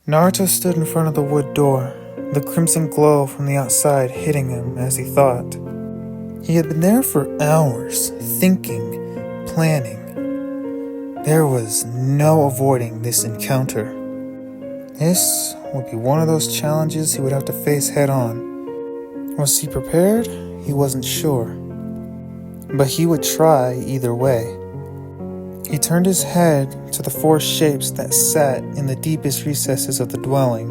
Naruto stood in front of the wood door, the crimson glow from the outside hitting him as he thought. He had been there for hours, thinking, planning. There was no avoiding this encounter. This would be one of those challenges he would have to face head-on. Was he prepared? He wasn't sure. But he would try either way. He turned his head to the four shapes that sat in the deepest recesses of the dwelling,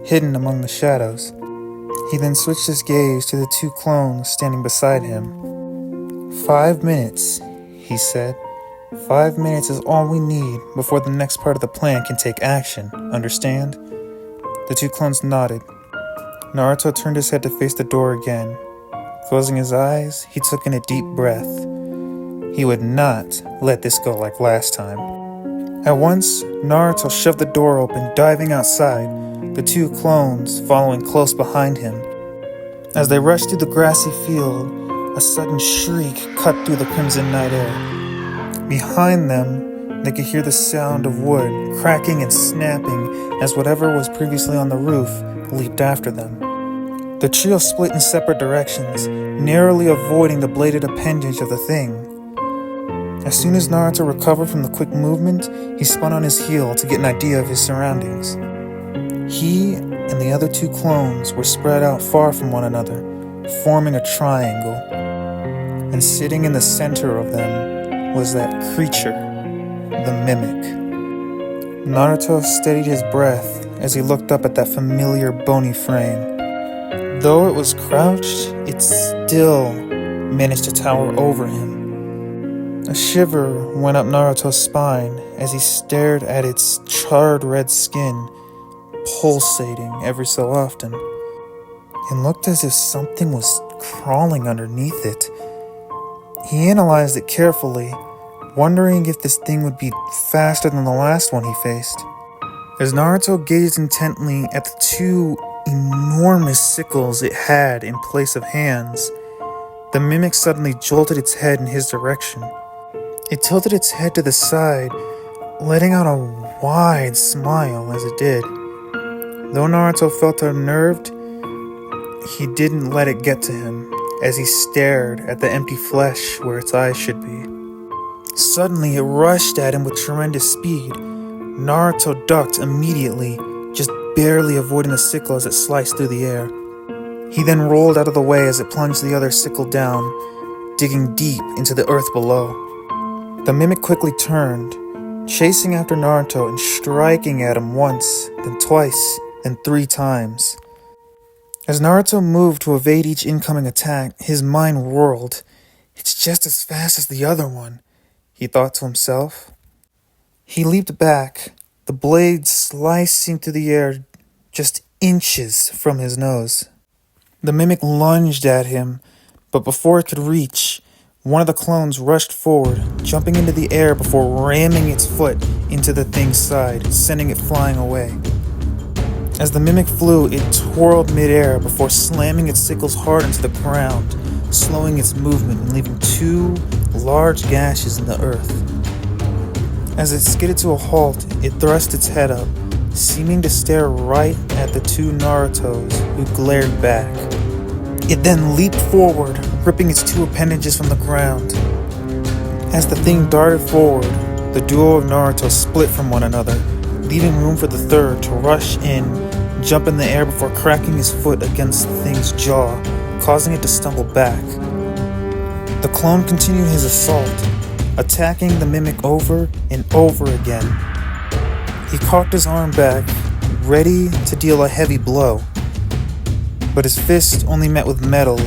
hidden among the shadows. He then switched his gaze to the two clones standing beside him. 5 minutes, he said. 5 minutes is all we need before the next part of the plan can take action, understand? The two clones nodded. Naruto turned his head to face the door again. Closing his eyes, he took in a deep breath. He would not let this go like last time. At once, Naruto shoved the door open, diving outside, the two clones following close behind him. As they rushed through the grassy field, a sudden shriek cut through the crimson night air. Behind them, they could hear the sound of wood cracking and snapping as whatever was previously on the roof leaped after them. The trio split in separate directions, narrowly avoiding the bladed appendage of the thing. As soon as Naruto recovered from the quick movement, he spun on his heel to get an idea of his surroundings. He and the other two clones were spread out far from one another, forming a triangle. And sitting in the center of them was that creature, the mimic. Naruto steadied his breath as he looked up at that familiar bony frame. Though it was crouched, it still managed to tower over him. A shiver went up Naruto's spine as he stared at its charred red skin, pulsating every so often. It looked as if something was crawling underneath it. He analyzed it carefully, wondering if this thing would be faster than the last one he faced. As Naruto gazed intently at the two enormous sickles it had in place of hands, the mimic suddenly jolted its head in his direction. It tilted its head to the side, letting out a wide smile as it did. Though Naruto felt unnerved, he didn't let it get to him as he stared at the empty flesh where its eyes should be. Suddenly, it rushed at him with tremendous speed. Naruto ducked immediately, just barely avoiding the sickle as it sliced through the air. He then rolled out of the way as it plunged the other sickle down, digging deep into the earth below. The mimic quickly turned, chasing after Naruto and striking at him once, then twice, then 3 times. As Naruto moved to evade each incoming attack, his mind whirled. It's just as fast as the other one, he thought to himself. He leaped back, the blade slicing through the air just inches from his nose. The mimic lunged at him, but before it could reach, one of the clones rushed forward, jumping into the air before ramming its foot into the thing's side, sending it flying away. As the mimic flew, it twirled midair before slamming its sickles hard into the ground, slowing its movement and leaving 2 large gashes in the earth. As it skidded to a halt, it thrust its head up, seeming to stare right at the 2 Narutos who glared back. It then leaped forward, ripping its 2 appendages from the ground. As the thing darted forward, the duo of Naruto split from one another, leaving room for the third to rush in, jump in the air before cracking his foot against the thing's jaw, causing it to stumble back. The clone continued his assault, attacking the mimic over and over again. He cocked his arm back, ready to deal a heavy blow. But his fist only met with metal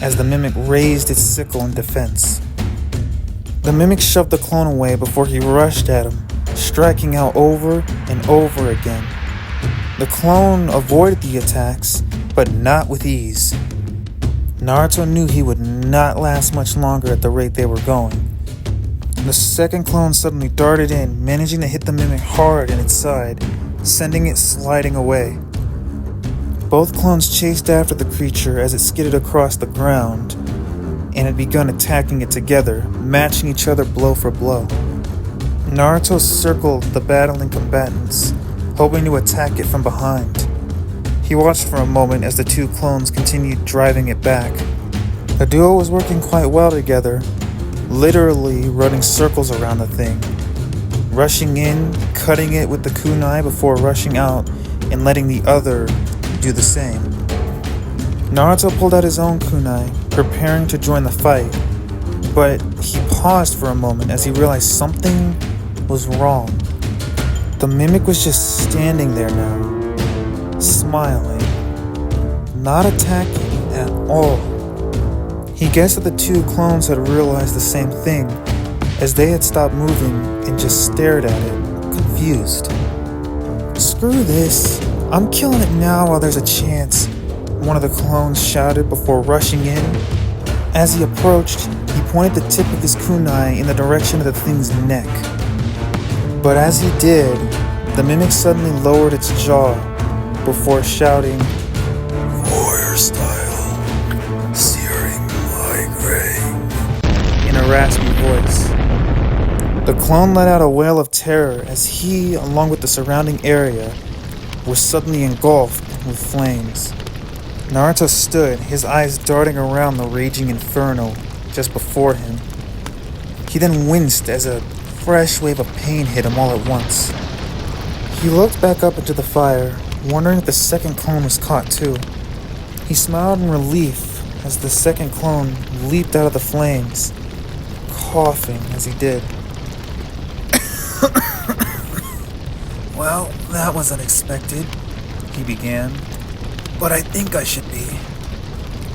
as the mimic raised its sickle in defense. The mimic shoved the clone away before he rushed at him, striking out over and over again. The clone avoided the attacks, but not with ease. Naruto knew he would not last much longer at the rate they were going. The second clone suddenly darted in, managing to hit the mimic hard in its side, sending it sliding away. Both clones chased after the creature as it skidded across the ground, and had begun attacking it together, matching each other blow for blow. Naruto circled the battling combatants, hoping to attack it from behind. He watched for a moment as the two clones continued driving it back. The duo was working quite well together, literally running circles around the thing, rushing in, cutting it with the kunai before rushing out and letting the other do the same. Naruto pulled out his own kunai, preparing to join the fight, but he paused for a moment as he realized something was wrong. The mimic was just standing there now, smiling, not attacking at all. He guessed that the two clones had realized the same thing, as they had stopped moving and just stared at it, confused. "Screw this, I'm killing it now while there's a chance," one of the clones shouted before rushing in. As he approached, he pointed the tip of his kunai in the direction of the thing's neck. But as he did, the mimic suddenly lowered its jaw before shouting, "Warrior style, searing my grave," in a raspy voice. The clone let out a wail of terror as he, along with the surrounding area, were suddenly engulfed with flames. Naruto stood, his eyes darting around the raging inferno just before him. He then winced as a fresh wave of pain hit him all at once. He looked back up into the fire, wondering if the second clone was caught too. He smiled in relief as the second clone leaped out of the flames, coughing as he did. "Well, that was unexpected," he began. "But I think I should be."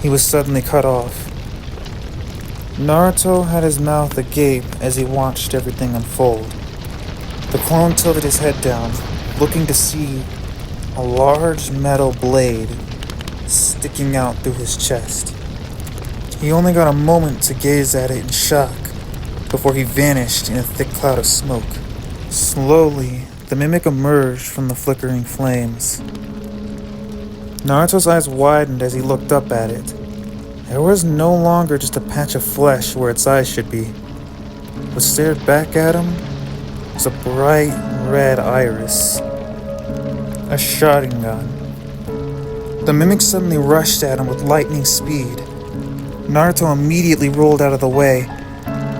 He was suddenly cut off. Naruto had his mouth agape as he watched everything unfold. The clone tilted his head down, looking to see a large metal blade sticking out through his chest. He only got a moment to gaze at it in shock before he vanished in a thick cloud of smoke. Slowly, the mimic emerged from the flickering flames. Naruto's eyes widened as he looked up at it. There was no longer just a patch of flesh where its eyes should be. What stared back at him was a bright red iris. A Sharingan. The mimic suddenly rushed at him with lightning speed. Naruto immediately rolled out of the way,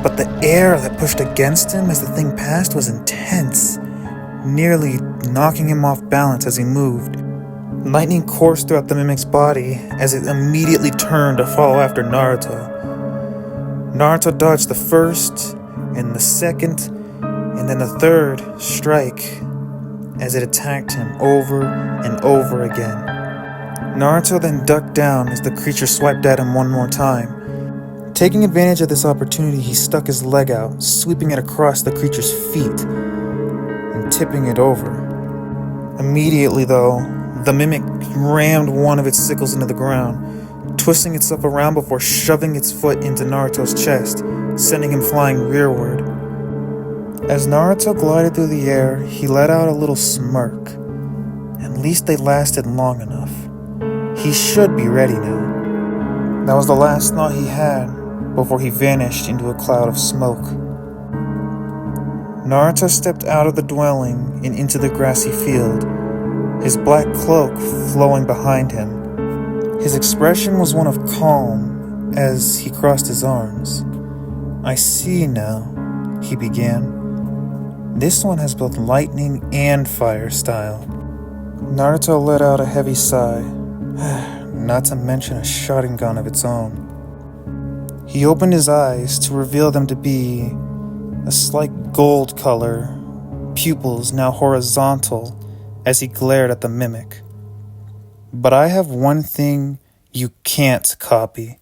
but the air that pushed against him as the thing passed was intense, nearly knocking him off balance as he moved. Lightning coursed throughout the mimic's body as it immediately turned to follow after Naruto. Naruto dodged the first, and the second, and then the third strike as it attacked him over and over again. Naruto then ducked down as the creature swiped at him one more time. Taking advantage of this opportunity, he stuck his leg out, sweeping it across the creature's feet and tipping it over. Immediately, though, the mimic rammed one of its sickles into the ground, twisting itself around before shoving its foot into Naruto's chest, sending him flying rearward. As Naruto glided through the air, he let out a little smirk. At least they lasted long enough. He should be ready now. That was the last thought he had before he vanished into a cloud of smoke. Naruto stepped out of the dwelling and into the grassy field, his black cloak flowing behind him. His expression was one of calm as he crossed his arms. "I see now," he began. "This one has both lightning and fire style." Naruto let out a heavy sigh, not to mention a Sharingan of its own. He opened his eyes to reveal them to be a slight gold color, pupils now horizontal as he glared at the mimic. "But I have one thing you can't copy,"